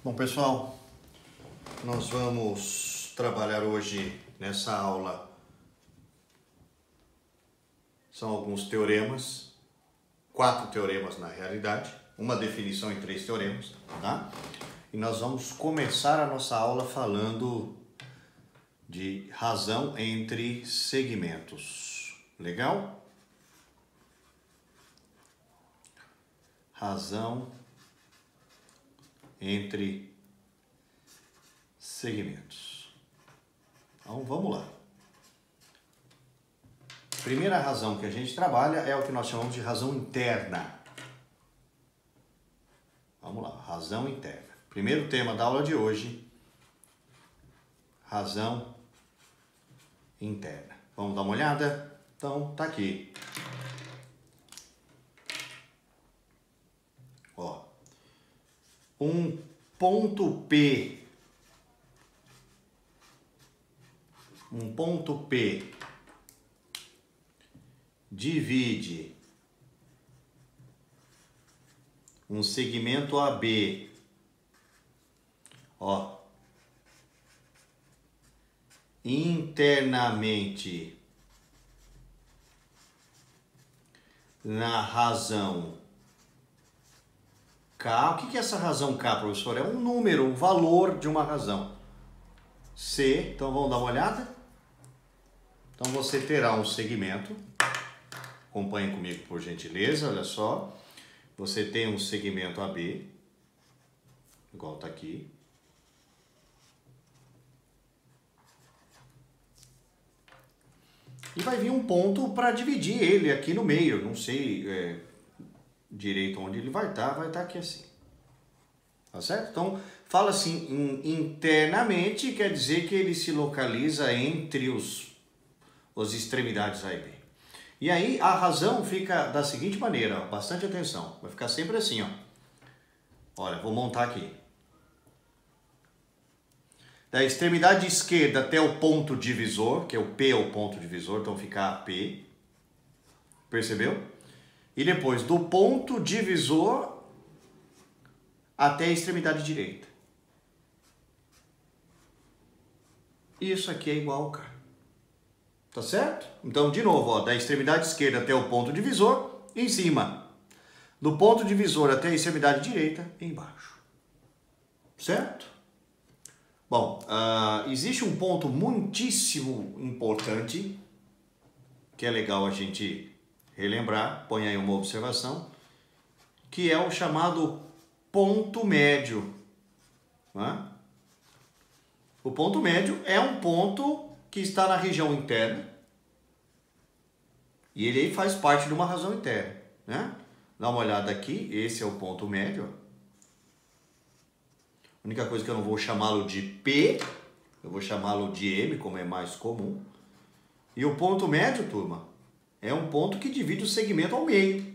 Bom, pessoal, nós vamos trabalhar hoje nessa aula. São alguns teoremas, 4 teoremas na realidade, uma definição e 3 teoremas, tá? E nós vamos começar a nossa aula falando de razão entre segmentos. Legal? Razão entre segmentos. Então, vamos lá. Primeira razão que a gente trabalha é o que nós chamamos de razão interna. Vamos lá, razão interna. Primeiro tema da aula de hoje, razão interna. Vamos dar uma olhada? Então, tá aqui. Ó, um ponto P divide um segmento AB, ó, internamente na razão K. O que é essa razão K, professor? É um número, um valor de uma razão. C, então vamos dar uma olhada? Então você terá um segmento, acompanhe comigo por gentileza, olha só. Você tem um segmento AB, igual está aqui. E vai vir um ponto para dividir ele aqui no meio, não sei direito onde ele vai estar aqui assim. Tá certo? Então, fala assim, internamente, quer dizer que ele se localiza entre os extremidades A e B. E aí a razão fica da seguinte maneira, ó, bastante atenção, vai ficar sempre assim, ó. Olha, vou montar aqui. Da extremidade esquerda até o ponto divisor, que é o P é o ponto divisor, então fica P. Percebeu? E depois do ponto divisor até a extremidade direita. Isso aqui é igual ao K. Tá certo? Então, de novo, ó, da extremidade esquerda até o ponto divisor, em cima. Do ponto divisor até a extremidade direita, embaixo. Certo? Bom, existe um ponto muitíssimo importante, que é legal a gente relembrar, põe aí uma observação, que é o chamado ponto médio. Né? O ponto médio é um ponto que está na região interna e ele faz parte de uma razão interna. Né? Dá uma olhada aqui, esse é o ponto médio. A única coisa que eu não vou chamá-lo de P, eu vou chamá-lo de M, como é mais comum. E o ponto médio, turma, é um ponto que divide o segmento ao meio.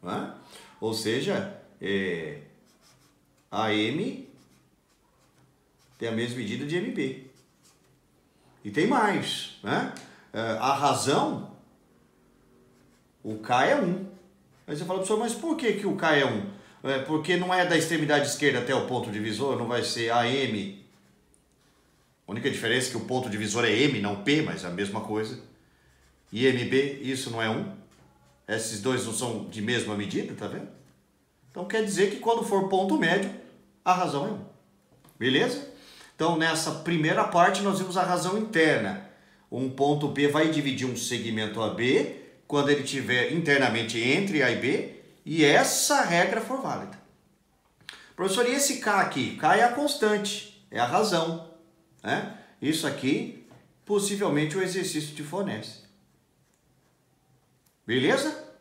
Né? Ou seja, AM tem a mesma medida de MB. E tem mais. Né? A razão, o K é 1. Aí você fala, professor, mas por que o K é 1? Porque não é da extremidade esquerda até o ponto divisor, não vai ser AM. A única diferença é que o ponto divisor é M, não P, mas é a mesma coisa. E MB, isso não é 1. Esses dois não são de mesma medida, tá vendo? Então quer dizer que quando for ponto médio, a razão é 1. Beleza? Então nessa primeira parte nós vimos a razão interna. Um ponto P vai dividir um segmento AB quando ele estiver internamente entre A e B e essa regra for válida. Professor, e esse K aqui? K é a constante, é a razão. Né? Isso aqui, possivelmente o exercício te fornece. Beleza?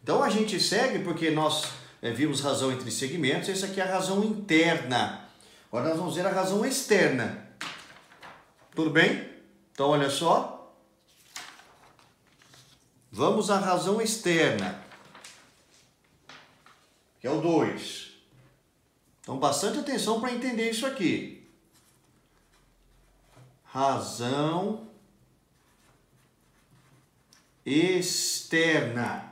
Então a gente segue porque nós vimos razão entre segmentos, essa aqui é a razão interna. Agora nós vamos ver a razão externa. Tudo bem? Então olha só. Vamos à razão externa, que é o 2. Então bastante atenção para entender isso aqui. Razão externa.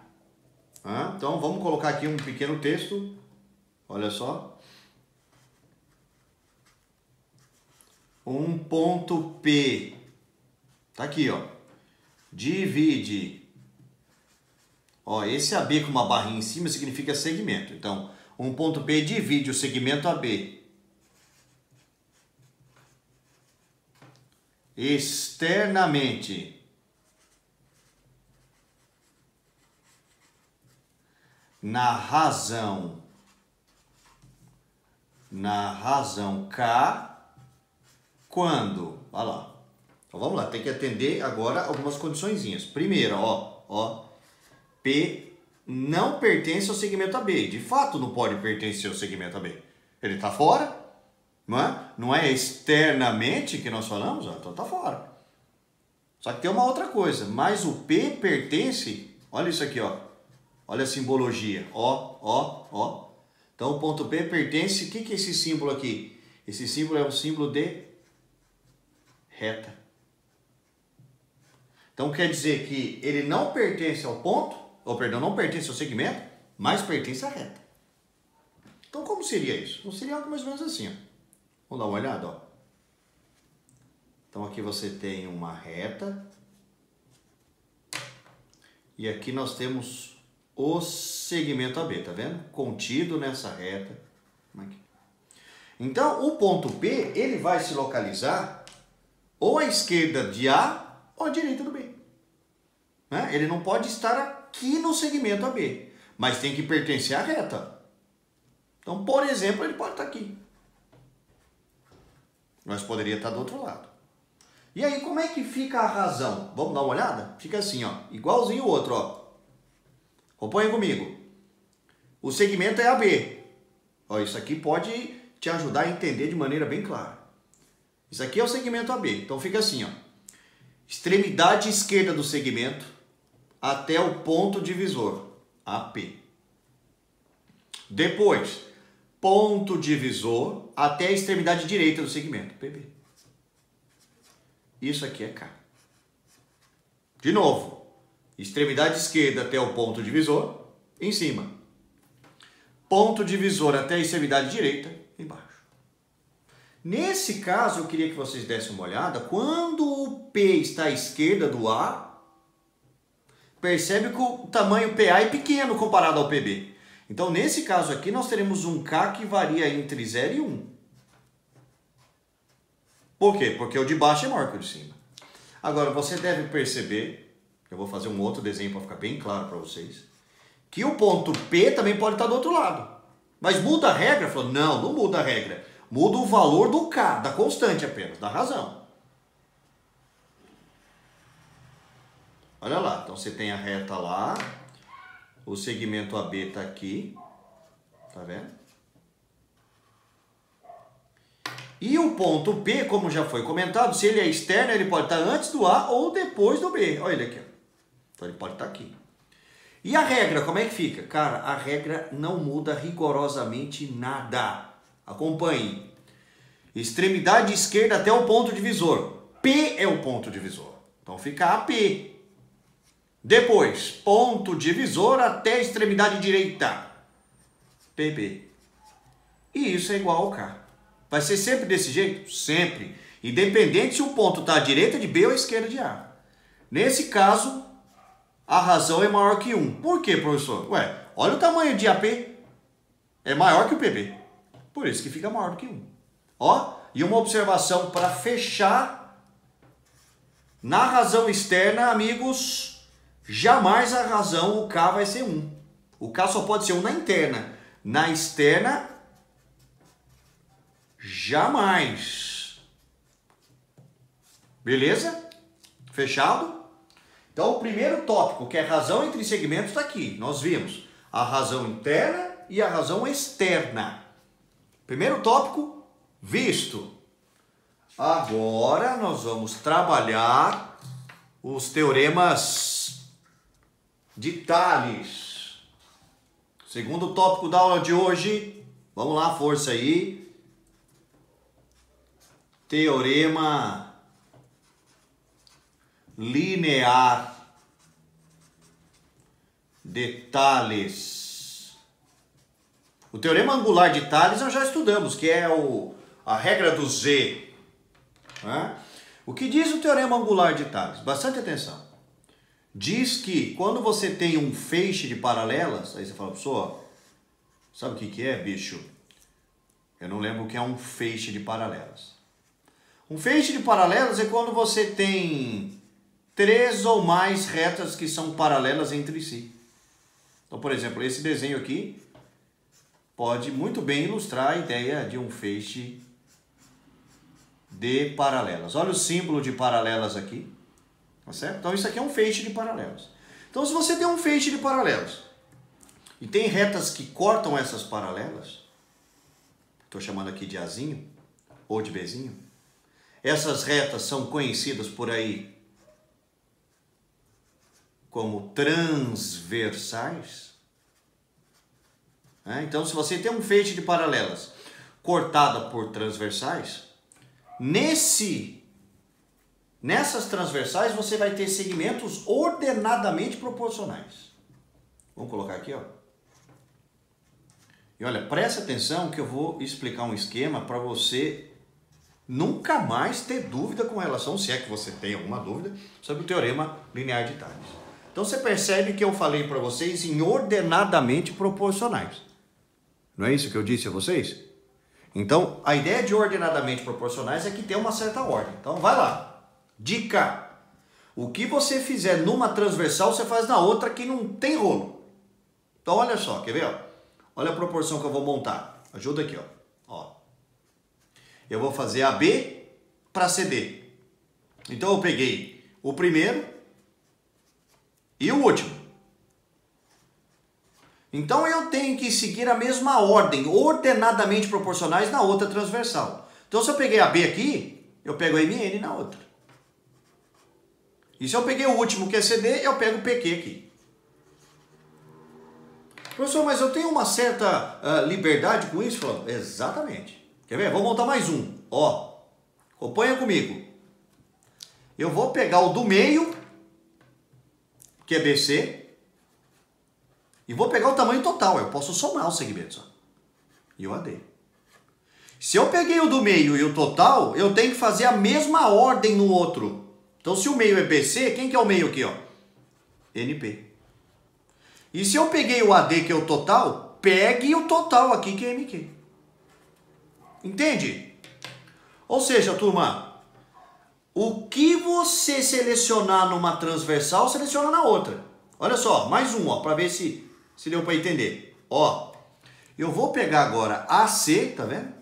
Então vamos colocar aqui um pequeno texto. Olha só. um ponto P, tá aqui, ó, divide, ó, esse AB com uma barrinha em cima significa segmento. Então, um ponto P divide o segmento AB externamente na razão K, quando, olha lá, então vamos lá, tem que atender agora algumas condiçõezinhas. Primeiro, ó, P não pertence ao segmento AB, de fato não pode pertencer ao segmento AB, ele está fora, não é externamente que nós falamos, ó, então está fora. Só que tem uma outra coisa, mas o P pertence, olha isso aqui, ó, olha a simbologia, ó. Então o ponto P pertence, o que é esse símbolo aqui? Esse símbolo é um símbolo de reta. Então quer dizer que ele não pertence ao ponto, não pertence ao segmento, mas pertence à reta. Então como seria isso? Então seria algo mais ou menos assim, ó. Vamos dar uma olhada, ó. Então aqui você tem uma reta. E aqui nós temos o segmento AB, tá vendo? Contido nessa reta. Aqui. Então, o ponto P, ele vai se localizar ou à esquerda de A ou à direita do B. Né? Ele não pode estar aqui no segmento AB, mas tem que pertencer à reta. Então, por exemplo, ele pode estar aqui. Mas poderia estar do outro lado. E aí, como é que fica a razão? Vamos dar uma olhada? Fica assim, ó, igualzinho o outro, ó. Acompanha comigo. O segmento é AB. Ó, isso aqui pode te ajudar a entender de maneira bem clara. Isso aqui é o segmento AB. Então fica assim, ó. Extremidade esquerda do segmento até o ponto divisor, AP. Depois, ponto divisor até a extremidade direita do segmento, PB. Isso aqui é K. De novo. Extremidade esquerda até o ponto divisor, em cima. Ponto divisor até a extremidade direita, embaixo. Nesse caso, eu queria que vocês dessem uma olhada. Quando o P está à esquerda do A, percebe que o tamanho PA é pequeno comparado ao PB. Então, nesse caso aqui, nós teremos um K que varia entre 0 e 1. Por quê? Porque o de baixo é maior que o de cima. Agora, você deve perceber... Eu vou fazer um outro desenho para ficar bem claro para vocês. Que o ponto P também pode estar do outro lado. Mas muda a regra? Falou, não muda a regra. Muda o valor do K, da constante apenas, da razão. Olha lá, então você tem a reta lá. O segmento AB está aqui. Tá vendo? E o ponto P, como já foi comentado, se ele é externo, ele pode estar antes do A ou depois do B. Olha ele aqui, ó. Então ele pode estar aqui. E a regra, como é que fica? Cara, a regra não muda rigorosamente nada. Acompanhe. Extremidade esquerda até o ponto divisor. P é o ponto divisor. Então fica AP. Depois, ponto divisor até a extremidade direita. PB. E isso é igual ao K. Vai ser sempre desse jeito? Sempre. Independente se o ponto está à direita de B ou à esquerda de A. Nesse caso, a razão é maior que 1. Por quê, professor? Ué, olha o tamanho de AP. É maior que o PB. Por isso que fica maior do que 1. Ó, e uma observação para fechar. Na razão externa, amigos, jamais a razão, o K vai ser 1. O K só pode ser 1 na interna. Na externa, jamais. Beleza? Fechado? Então, o primeiro tópico, que é razão entre segmentos, está aqui. Nós vimos a razão interna e a razão externa. Primeiro tópico, visto. Agora, nós vamos trabalhar os teoremas de Tales. Segundo tópico da aula de hoje. Vamos lá, força aí. Teorema linear de Tales. O teorema angular de Tales nós já estudamos, que é a regra do Z. né? O que diz o teorema angular de Tales? Bastante atenção. Diz que quando você tem um feixe de paralelas, aí você fala, pessoal, sabe o que é, bicho? Eu não lembro o que é um feixe de paralelas. Um feixe de paralelas é quando você tem 3 ou mais retas que são paralelas entre si. Então, por exemplo, esse desenho aqui pode muito bem ilustrar a ideia de um feixe de paralelas. Olha o símbolo de paralelas aqui. Tá certo? Então, isso aqui é um feixe de paralelas. Então, se você tem um feixe de paralelas e tem retas que cortam essas paralelas, estou chamando aqui de Azinho ou de Bzinho, essas retas são conhecidas por aí como transversais. Então, se você tem um feixe de paralelas cortada por transversais, nessas transversais você vai ter segmentos ordenadamente proporcionais. Vamos colocar aqui, ó. E olha, presta atenção que eu vou explicar um esquema para você nunca mais ter dúvida com relação, se é que você tem alguma dúvida, sobre o teorema linear de Tales. Então você percebe que eu falei para vocês em ordenadamente proporcionais. Não é isso que eu disse a vocês? Então, a ideia de ordenadamente proporcionais é que tem uma certa ordem. Então, vai lá. Dica. O que você fizer numa transversal, você faz na outra que não tem rolo. Então, olha só. Quer ver? Ó? Olha a proporção que eu vou montar. Ajuda aqui. Ó. Eu vou fazer AB para CD. Então, eu peguei o primeiro e o último. Então eu tenho que seguir a mesma ordem, ordenadamente proporcionais na outra transversal. Então se eu peguei a B aqui, eu pego a MN na outra. E se eu peguei o último que é CD, eu pego o PQ aqui. Professor, mas eu tenho uma certa liberdade com isso? Falou, exatamente. Quer ver? Vou montar mais um. Ó, acompanha comigo. Eu vou pegar o do meio, que é BC, e vou pegar o tamanho total. Eu posso somar os segmentos. Ó. E o AD. Se eu peguei o do meio e o total, eu tenho que fazer a mesma ordem no outro. Então, se o meio é BC, quem que é o meio aqui? Ó? NP. E se eu peguei o AD, que é o total, pegue o total aqui, que é MQ. Entende? Ou seja, turma, o que você selecionar numa transversal, seleciona na outra. Olha só, mais um, ó, para ver se deu para entender. Ó, eu vou pegar agora AC, tá vendo?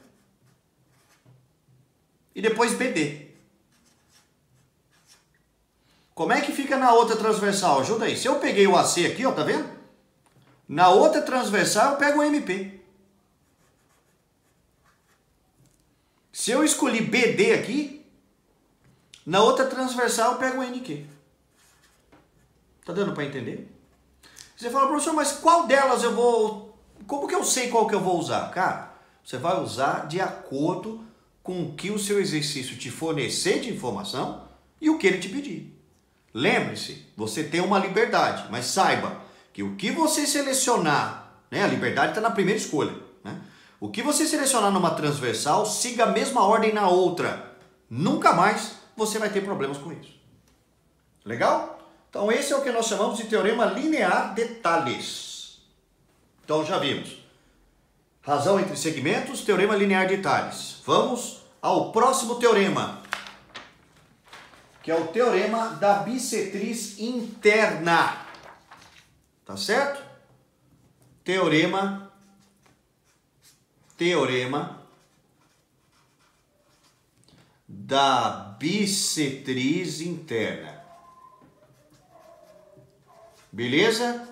E depois BD. Como é que fica na outra transversal? Ajuda aí. Se eu peguei o AC aqui, ó, tá vendo? Na outra transversal eu pego o MP. Se eu escolhi BD aqui, na outra transversal eu pego o NQ. Tá dando para entender? Você fala, professor, mas qual delas eu vou... Como que eu sei qual que eu vou usar? Cara, você vai usar de acordo com o que o seu exercício te fornecer de informação e o que ele te pedir. Lembre-se, você tem uma liberdade, mas saiba que o que você selecionar, né, a liberdade está na primeira escolha, né? O que você selecionar numa transversal, siga a mesma ordem na outra. Nunca mais você vai ter problemas com isso. Legal? Então esse é o que nós chamamos de teorema linear de Tales. Então já vimos. Razão entre segmentos, teorema linear de Tales. Vamos ao próximo teorema, que é o teorema da bissetriz interna. Tá certo? Teorema da bissetriz interna. Beleza?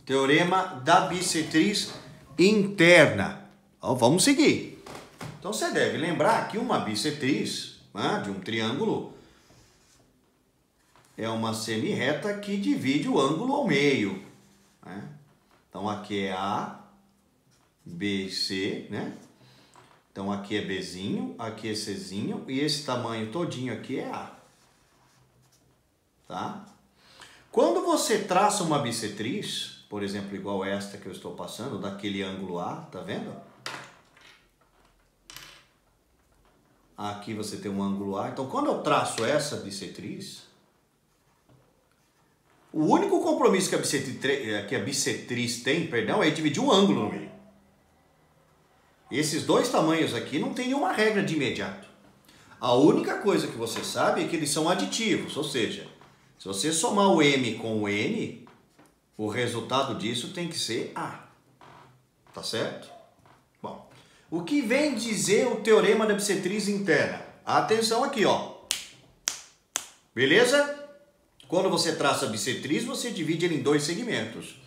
Teorema da bissetriz interna. Então, vamos seguir. Então você deve lembrar que uma bissetriz, né, de um triângulo é uma semirreta que divide o ângulo ao meio. Né? Então aqui é A, B e C, né? Então aqui é Bzinho, aqui é Czinho e esse tamanho todinho aqui é A. Tá? Quando você traça uma bissetriz, por exemplo, igual esta que eu estou passando, daquele ângulo A, tá vendo? aqui você tem um ângulo A. Então, quando eu traço essa bissetriz, o único compromisso que a bissetriz tem, perdão, é dividir um ângulo no meio. Esses dois tamanhos aqui não tem nenhuma regra de imediato. A única coisa que você sabe é que eles são aditivos, ou seja, se você somar o M com o N, o resultado disso tem que ser A. Tá certo? Bom, o que vem dizer o teorema da bissetriz interna? Atenção aqui, ó. Beleza? Quando você traça a bissetriz, você divide ele em dois segmentos.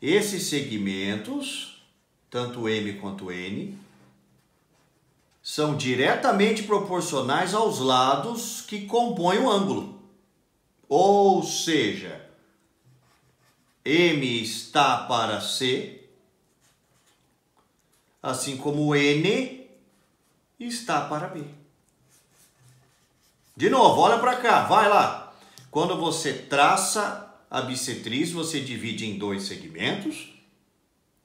Esses segmentos, tanto M quanto N, são diretamente proporcionais aos lados que compõem o ângulo. Ou seja, M está para C, assim como N está para B. De novo, olha para cá, vai lá. Quando você traça a bissetriz, você divide em dois segmentos.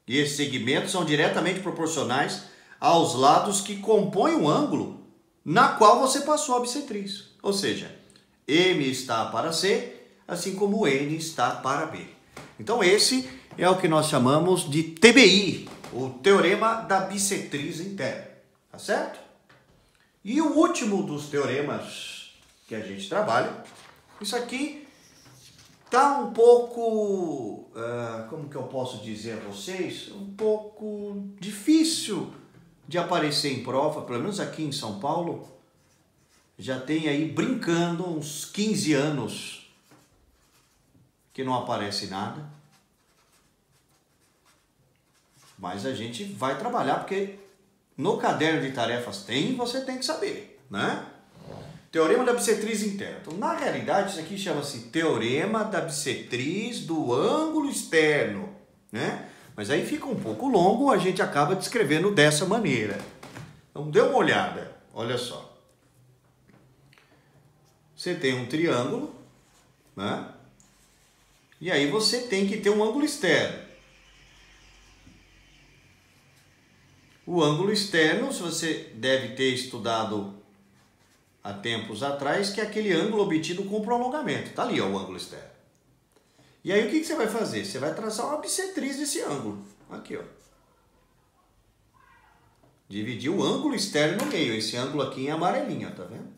E esses segmentos são diretamente proporcionais aos lados que compõem o ângulo na qual você passou a bissetriz. Ou seja, M está para C, assim como N está para B. Então esse é o que nós chamamos de TBI, o teorema da bissetriz interna. Tá certo? E o último dos teoremas que a gente trabalha, isso aqui tá um pouco, como que eu posso dizer a vocês, um pouco difícil de aparecer em prova, pelo menos aqui em São Paulo, já tem aí brincando uns 15 anos que não aparece nada. Mas a gente vai trabalhar, porque no caderno de tarefas tem, você tem que saber, né? Teorema da bissetriz interna. Então, na realidade, isso aqui chama-se teorema da bissetriz do ângulo externo, né? Mas aí fica um pouco longo, a gente acaba descrevendo dessa maneira. Então, dê uma olhada, olha só. Você tem um triângulo, né? E aí você tem que ter um ângulo externo. O ângulo externo, você deve ter estudado há tempos atrás, que é aquele ângulo obtido com prolongamento. Está ali, ó, o ângulo externo. E aí o que você vai fazer? Você vai traçar uma bissetriz desse ângulo. Aqui, ó. Dividir o ângulo externo no meio. Esse ângulo aqui em amarelinho, ó, tá vendo?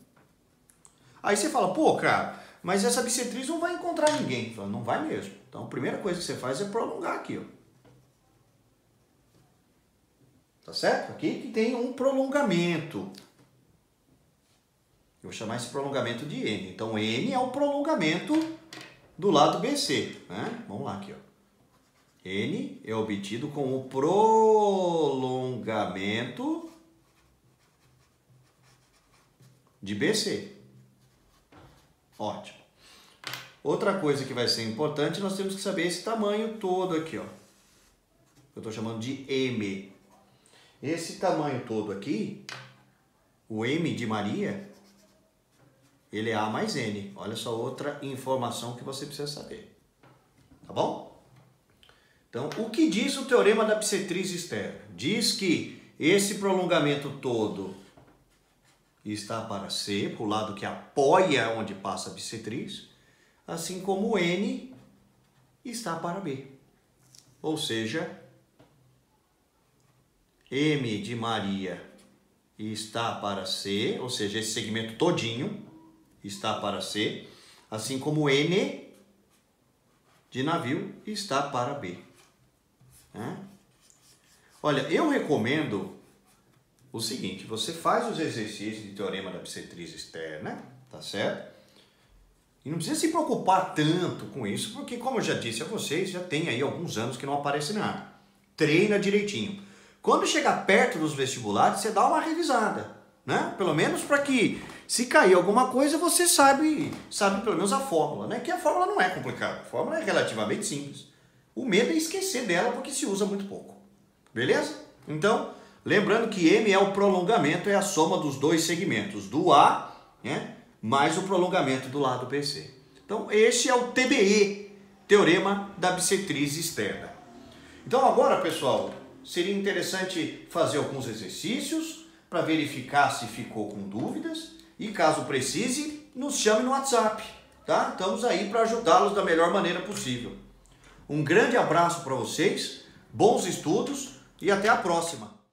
Aí você fala, pô, cara, mas essa bissetriz não vai encontrar ninguém. Fala, não vai mesmo. Então a primeira coisa que você faz é prolongar aqui, ó. Tá certo? Aqui que tem um prolongamento. Eu vou chamar esse prolongamento de N. Então, N é o prolongamento do lado BC. Né? Vamos lá aqui, ó. N é obtido com o prolongamento de BC. Ótimo. Outra coisa que vai ser importante, nós temos que saber esse tamanho todo aqui, ó. Eu estou chamando de M. Esse tamanho todo aqui, o M de Maria, ele é A mais N. Olha só outra informação que você precisa saber. Tá bom? Então, o que diz o teorema da bissetriz externa? Diz que esse prolongamento todo está para C, para o lado que apoia onde passa a bissetriz, assim como o N está para B. Ou seja, M de Maria está para C, ou seja, esse segmento todinho está para C, assim como N de navio está para B. Olha, eu recomendo o seguinte, você faz os exercícios de teorema da bissetriz externa, tá certo? E não precisa se preocupar tanto com isso, porque como eu já disse a vocês, já tem aí alguns anos que não aparece nada. Treina direitinho. Quando chegar perto dos vestibulares, você dá uma revisada, né? Pelo menos para que, se cair alguma coisa, você sabe pelo menos a fórmula, né? Que a fórmula não é complicada, a fórmula é relativamente simples. O medo é esquecer dela porque se usa muito pouco. Beleza? Então, lembrando que M é o prolongamento, é a soma dos dois segmentos, do A, né, mais o prolongamento do lado BC. Então, este é o TBE, teorema da bissetriz externa. Então, agora, pessoal, seria interessante fazer alguns exercícios para verificar se ficou com dúvidas e caso precise, nos chame no WhatsApp, tá? Estamos aí para ajudá-los da melhor maneira possível. Um grande abraço para vocês, bons estudos e até a próxima!